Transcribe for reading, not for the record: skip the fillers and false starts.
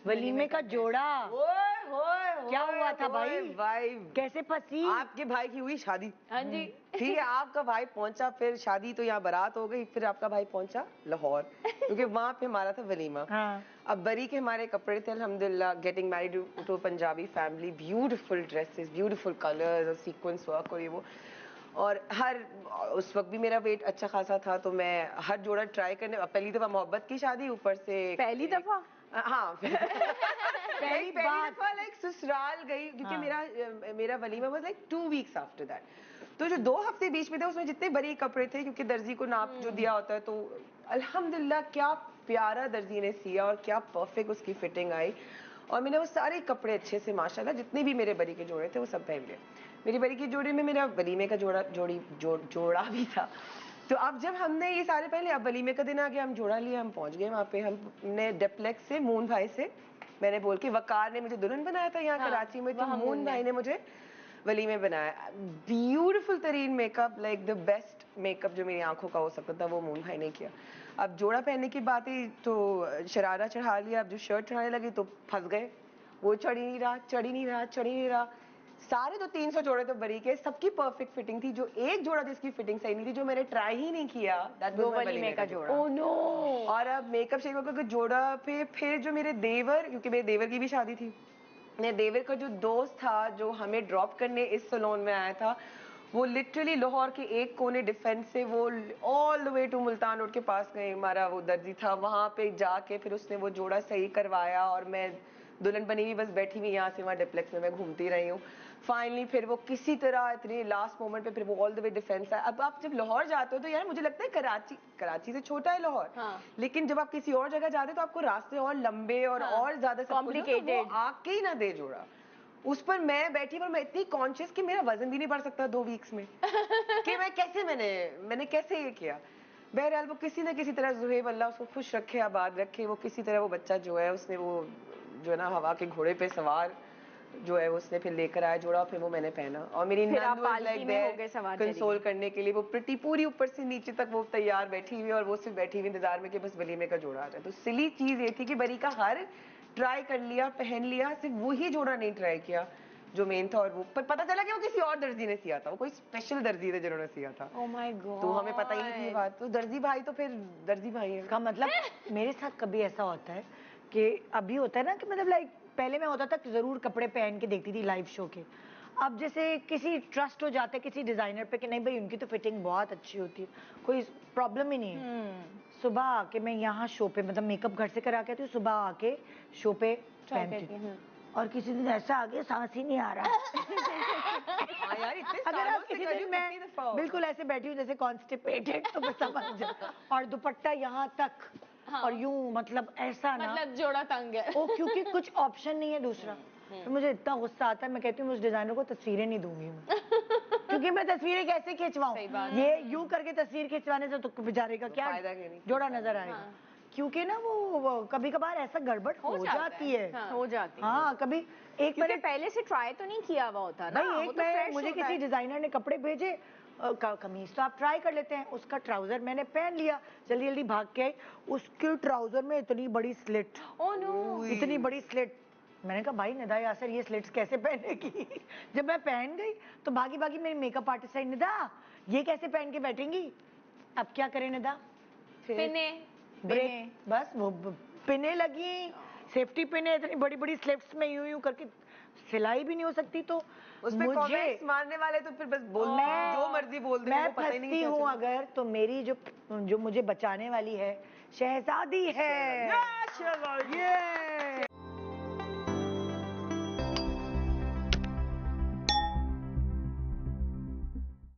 वलीमे का जोड़ा। क्या हुआ था भाई? कैसे फंसी? आपके भाई की हुई शादी। हाँ जी। ठीक है, आपका भाई पहुंचा, फिर शादी तो यहाँ बारात हो गई, फिर आपका भाई पहुंचा लाहौर क्योंकि वहाँ पे हमारा था वलीमा। हाँ। अब बरी के हमारे कपड़े थे अल्हम्दुलिल्लाह, getting married to Punjabi family, beautiful dresses, beautiful colours और सीक्वेंस वर्क और ये वो। और उस वक्त भी मेरा वेट अच्छा खासा था, तो मैं हर जोड़ा ट्राई करने, पहली दफा मोहब्बत की शादी, ऊपर से पहली दफा? हाँ पहली दफा लाइक ससुराल गई क्योंकि मेरा walima was like 2 weeks after that. तो जो 2 हफ्ते बीच में थे उसमें जितने बड़ी कपड़े थे, क्योंकि दर्जी को नाप जो दिया होता है, तो अल्हम्दुलिल्लाह क्या प्यारा दर्जी ने सिया और क्या परफेक्ट उसकी फिटिंग आई। और मैंने वो सारे कपड़े अच्छे से माशाल्लाह जितने भी मेरे बरी के जोड़े थे वो सब पहन लिए। मेरी बरी के जोड़े में मेरा वलीमे का जोड़ा भी था। तो अब जब हमने ये सारे पहले, अब वलीमे का दिन आ गया, हम जोड़ा लिया, हम पहुंच गए वहाँ पे। हमने डेप्लेक्स से मून भाई से, मैंने बोल के, वकार ने मुझे दुल्हन बनाया था यहाँ कराची में, तो मून भाई ने मुझे वलीमे बनाया। ब्यूटीफुल तरीन makeup, like the best makeup जो मेरी आंखों का हो सकता था वो मून भाई ने किया। अब जोड़ा पहनने की बात ही तो शरारा चढ़ा लिया। अब जो शर्ट चढ़ाने लगी तो फंस गए, वो चढ़ ही नहीं रहा, चढ़ ही नहीं रहा, चढ़ ही नहीं रहा। सारे तो 300 जोड़े तो बरी के, सबकी परफेक्ट फिटिंग थी। जो एक जोड़ा जिसकी फिटिंग सही नहीं थी, जो मैंने ट्राई ही नहीं किया, दैट वाज माय वलीमे का जोड़ा। Oh no. और अब मेकअप शेकअप का जोड़ा पे फिर जो मेरे देवर, क्योंकि मेरे देवर की भी शादी थी, मेरे देवर का जो दोस्त था जो हमें ड्रॉप करने इस सैलून में आया था, वो लिटरली लाहौर के एक कोने डिफेंस से वो all the way to Multan road के पास गए, हमारा वो दर्जी था, वहां पे जाके फिर उसने वो जोड़ा सही करवाया। और मैं दुल्हन बनी हुई बस बैठी हुई यहाँ से वहाँ डिप्लेक्स में मैं घूमती रही हूँ। फाइनली फिर वो किसी तरह इतने लास्ट मोमेंट पे फिर वो ऑल द वे डिफेंस है। अब आप जब लाहौर जाते हो तो यार मुझे लगता है कराची से छोटा है लाहौर, लेकिन जब आप किसी और जगह जाते हो तो आपको रास्ते और लंबे और ज्यादा कॉम्प्लिकेटेड, तो आके ही ना दे जोड़ा। उस पर मैं बैठी, पर मैं इतनी कॉन्शियस कि मेरा वजन भी नहीं बढ़ सकता 2 वीक्स में कि मैं कैसे मैंने कैसे ये किया। बहरहाल वो किसी न किसी तरह, ज़ुहैब अल्लाह उसको खुश रखे आबाद रखे, वो किसी तरह वो बच्चा जो है उसने वो जो है ना हवा के घोड़े पे सवार जो है उसने फिर लेकर आया जोड़ा, फिर वो मैंने पहना। और मेरी नंद वाज लाइक देयर कंसोल करने के लिए, वो प्रिटी पूरी ऊपर से नीचे तक वो तैयार बैठी हुई, और वो सिर्फ बैठी हुई इंतजार में कि बस वलीमे का जोड़ा आ जाए। तो सिली चीज ये थी कि बरी का हर ट्राई कर लिया, पहन लिया, सिर्फ वही जोड़ा नहीं ट्राई किया जो मेन था। और वो पर पता चला कि वो किसी और दर्जी ने सिया था, वो कोई स्पेशल दर्जी थे जिन्होंने सिया था। Oh my God. तो हमें पता ही नहीं थी ये बात। तो दर्जी भाई तो फिर दर्जी भाई है का मतलब मेरे साथ कभी ऐसा होता है कि अभी होता है ना कि मतलब लाइक पहले मैं होता था कि जरूर कपड़े पहन के देखती थी लाइव शो के। अब जैसे किसी ट्रस्ट हो जाता है किसी डिजाइनर पे कि नहीं भाई उनकी तो फिटिंग बहुत अच्छी होती है, कोई प्रॉब्लम ही नहीं है। सुबह आके मैं यहाँ शो पे मतलब मेकअप घर से करा के आती हूँ, सुबह आके शो पे पहनती हूँ। और किसी दिन ऐसा आगे सांस ही नहीं आ रहा यार इतने अगर सालों आप से किसी कर रही दिन हूँ, मैं कितनी दफा होगा? बिल्कुल ऐसे बैठी हूँ जैसे कॉन्स्टिपेटेड तो मैं समझ जाऊँ, और दुपट्टा यहाँ तक और यूं मतलब ऐसा ना, मतलब जोड़ा तंग है। ओ क्योंकि कुछ ऑप्शन नहीं है दूसरा। तो मुझे इतना गुस्सा आता है, मैं कहती हूँ उस डिजाइनर को तस्वीरें नहीं दूंगी मैं क्योंकि मैं तस्वीरें कैसे खिंचवाऊं, ये यूं करके तस्वीर खिंचवाने से तो बेचारे का क्या जोड़ा नजर आएगा। क्योंकि ना वो कभी कभार ऐसा गड़बड़ हो जाती है। हाँ कभी एक क्योंकि पहले से ट्राई तो नहीं किया हुआ होता ना। भाई एक मैं मुझे किसी डिजाइनर ने कपड़े भेजे, कमीज तो आप ट्राई कर लेते हैं, उसका ट्राउजर मैंने पहन लिया, जल्दी जल्दी भाग के आई, उसके ट्राउजर में इतनी बड़ी स्लिट। Oh no. इतनी बड़ी स्लिट। मैंने कहा भाई निदा यासर ये स्लिट्स कैसे पहनेगी जब मैं पहन गई तो भागी भागी मेरी मेकअप आर्टिस्ट आई, निदा ये कैसे पहन के बैठेंगी। अब क्या करें निदा, पिने बस वो पिने लगी, सेफ्टी पिने इतनी बड़ी बड़ी स्लिप्स में यूं यूं करके सिलाई भी नहीं हो सकती। तो उसपे कमेंट्स मारने वाले तो फिर बस बोल जो मर्जी बोल दे, मैं फंसती हूँ अगर, तो मेरी जो मुझे बचाने वाली है शहजादी है।